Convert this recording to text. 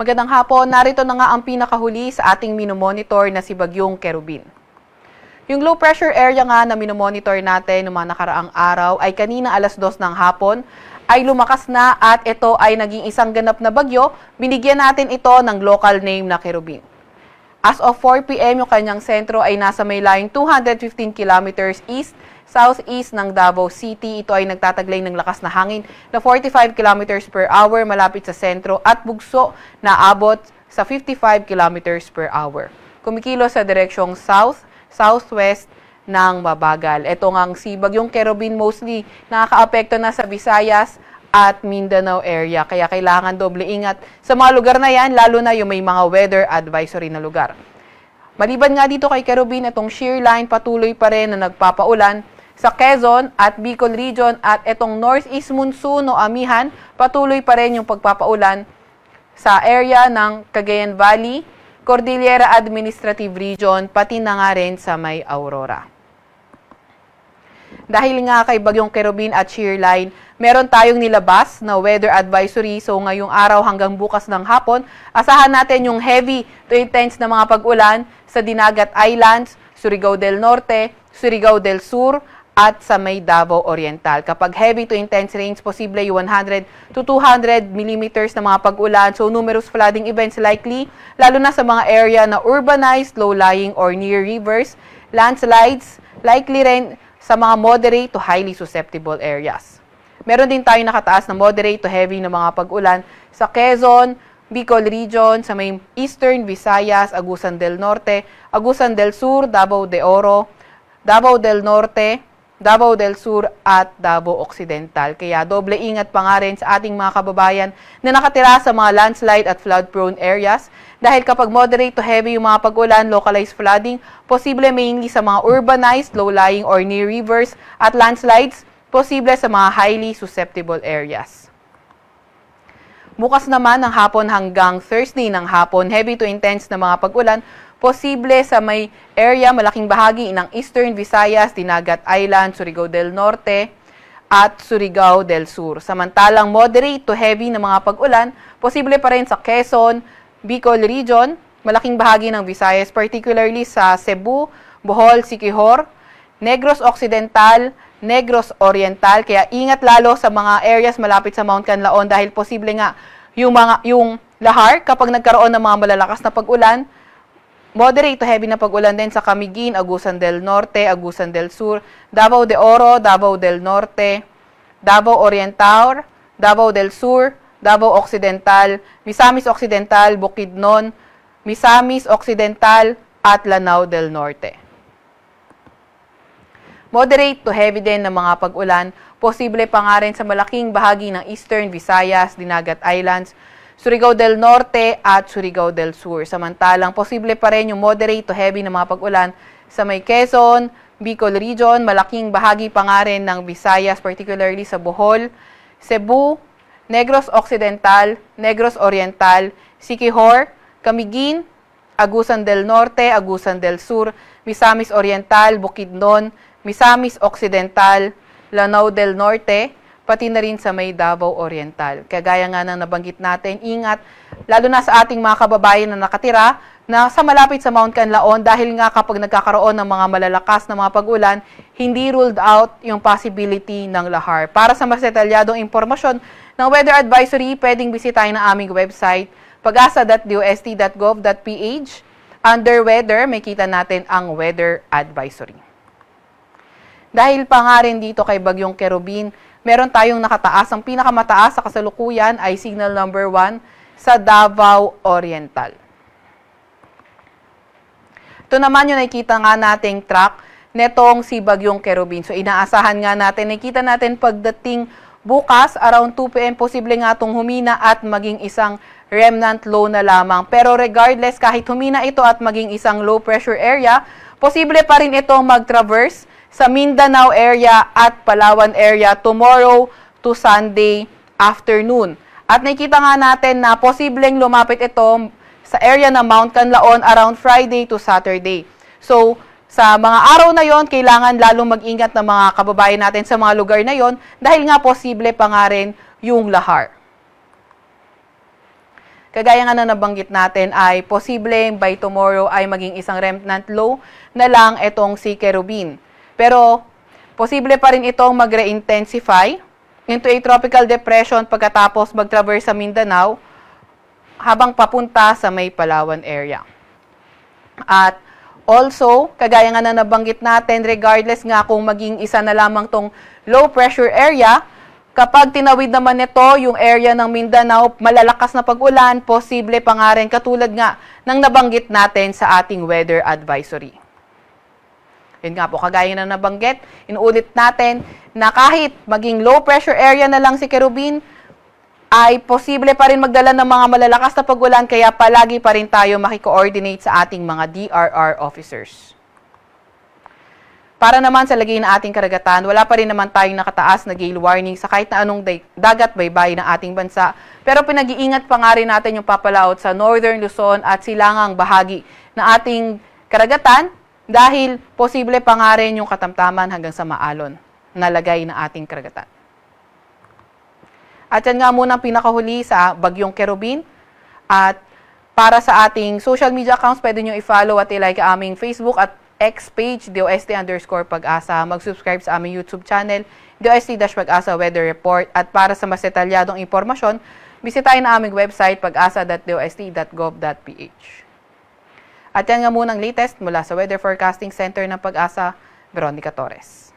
Magandang hapon, narito na nga ang pinakahuli sa ating minomonitor na si Bagyong Kerubin. Yung low pressure area nga na minomonitor natin noong mga nakaraang araw ay kanina alas 2 ng hapon ay lumakas na at ito ay naging isang ganap na bagyo. Binigyan natin ito ng local name na Kerubin. As of 4 p.m. yung kanyang sentro ay nasa may layong 215 kilometers east-southeast ng Davao City. Ito ay nagtataglay ng lakas na hangin na 45 kilometers per hour malapit sa sentro at bugso na abot sa 55 kilometers per hour. Kumikilos sa direksyong south-southwest ng mabagal. Ito ngang si Bagyong Kerubin mostly nakakaapekto na sa Visayas at Mindanao area. Kaya kailangan doble ingat sa mga lugar na yan, lalo na yung may mga weather advisory na lugar. Maliban nga dito kay Kerubin, itong shear line patuloy pa rin na nagpapaulan sa Quezon at Bicol Region at itong northeast monsoon o amihan, patuloy pa rin yung pagpapaulan sa area ng Cagayan Valley, Cordillera Administrative Region, pati na nga rin sa may Aurora. Dahil nga kay Bagyong Kerubin at shear line, meron tayong nilabas na weather advisory. So ngayong araw hanggang bukas ng hapon, asahan natin yung heavy to intense na mga pag-ulan sa Dinagat Islands, Surigao del Norte, Surigao del Sur, at sa may Davao Oriental. Kapag heavy to intense rains, posible yung 100 to 200 millimeters na mga pag-ulan. So numerous flooding events likely, lalo na sa mga area na urbanized, low-lying, or near rivers. Landslides, likely rin sa mga moderate to highly susceptible areas. Meron din tayong nakataas na moderate to heavy na mga pag-ulan sa Quezon, Bicol Region, sa may Eastern Visayas, Agusan del Norte, Agusan del Sur, Davao de Oro, Davao del Norte, Davao del Sur at Davao Occidental. Kaya doble ingat pa nga rin sa ating mga kababayan na nakatira sa mga landslide at flood-prone areas. Dahil kapag moderate to heavy yung mga pag-ulan, localized flooding, posible mainly sa mga urbanized, low-lying or near rivers at landslides, posible sa mga highly susceptible areas. Bukas naman ng hapon hanggang Thursday ng hapon, heavy to intense na mga pag-ulan, posible sa may area malaking bahagi ng Eastern Visayas, Dinagat Island, Surigao del Norte at Surigao del Sur. Samantalang moderate to heavy na mga pag-ulan, posible pa rin sa Quezon, Bicol Region, malaking bahagi ng Visayas, particularly sa Cebu, Bohol, Siquijor, Negros Occidental, Negros Oriental. Kaya ingat lalo sa mga areas malapit sa Mount Canlaon dahil posible nga yung lahar kapag nagkaroon ng mga malalakas na pag-ulan. Moderate to heavy na pag-ulan din sa Camiguin, Agusan del Norte, Agusan del Sur, Davao de Oro, Davao del Norte, Davao Oriental, Davao del Sur, Davao Occidental, Misamis Occidental, Bukidnon, Misamis Occidental, at Lanao del Norte. Moderate to heavy din na mga pag-ulan, posible pa nga rin sa malaking bahagi ng Eastern Visayas, Dinagat Islands, Surigao del Norte at Surigao del Sur. Samantalang posible pa rin yung moderate to heavy na mga pag-ulan sa may Quezon, Bicol Region, malaking bahagi pa nga rin ng Visayas, particularly sa Bohol, Cebu, Negros Occidental, Negros Oriental, Siquijor, Camiguin, Agusan del Norte, Agusan del Sur, Misamis Oriental, Bukidnon, Misamis Occidental, Lanao del Norte, pati na rin sa may Davao Oriental. Kagaya nga ng nabanggit natin, ingat, lalo na sa ating mga kababayan na nakatira na sa malapit sa Mount Canlaon dahil nga kapag nagkakaroon ng mga malalakas na mga pag-ulan, hindi ruled out yung possibility ng lahar. Para sa mas detalyadong impormasyon ng weather advisory, pwedeng bisitahin ang aming website, pag-asa.dost.gov.ph. Under weather, may kita natin ang weather advisory. Dahil pa nga rin dito kay Bagyong Kerubin, meron tayong nakataas. Ang pinakamataas sa kasalukuyan ay signal number 1 sa Davao Oriental. Ito naman yung nakikita nga nating track netong si Bagyong Kerubin. So inaasahan nga natin, nakikita natin pagdating bukas around 2 p.m. posible nga itong humina at maging isang remnant low na lamang. Pero regardless, kahit humina ito at maging isang low pressure area, posible pa rin itong mag-traverse sa Mindanao area at Palawan area tomorrow to Sunday afternoon. At nakikita nga natin na posibleng lumapit ito sa area ng Mount Canlaon around Friday to Saturday. So, sa mga araw na yon, kailangan lalong mag-ingat ng mga kababayan natin sa mga lugar na yon dahil nga posible pa nga rin yung lahar. kagaya nga na nabanggit natin ay posible by tomorrow ay maging isang remnant low na lang itong si Kerubin. Pero posible pa rin itong mag-re-intensify into a tropical depression pagkatapos mag-traverse sa Mindanao habang papunta sa may Palawan area. At also, kagaya nga na nabanggit natin, regardless nga kung maging isa na lamang tong low pressure area, kapag tinawid naman nito yung area ng Mindanao, malalakas na pag-ulan, posible pa nga rin katulad nga ng nabanggit natin sa ating weather advisory. Yun nga po, kagaya na nabanggit, inuulit natin na kahit maging low pressure area na lang si Kerubin, ay posible pa rin magdala ng mga malalakas na pag-ulan, kaya palagi pa rin tayo makikoordinate sa ating mga DRR officers. Para naman sa lagay ng ating karagatan, wala pa rin naman tayong nakataas na gale warning sa kahit na anong dagat baybay ng ating bansa, pero pinag-iingat pa nga rin natin yung papalaot sa Northern Luzon at silangang bahagi ng ating karagatan dahil posible pa nga rin yung katamtaman hanggang sa maalon na lagay ng ating karagatan. At yan nga muna ang pinakahuli sa Bagyong Kerubin. At para sa ating social media accounts, pwede nyo i-follow at i-like aming Facebook at X page, DOST_Pag-asa. Mag-subscribe sa aming YouTube channel, DOST-Pag-asa Weather Report. At para sa mas detalyadong impormasyon, bisitahin na aming website, pag-asa.dost.gov.ph. At yan nga muna ang latest mula sa Weather Forecasting Center ng Pag-asa, Veronica Torres.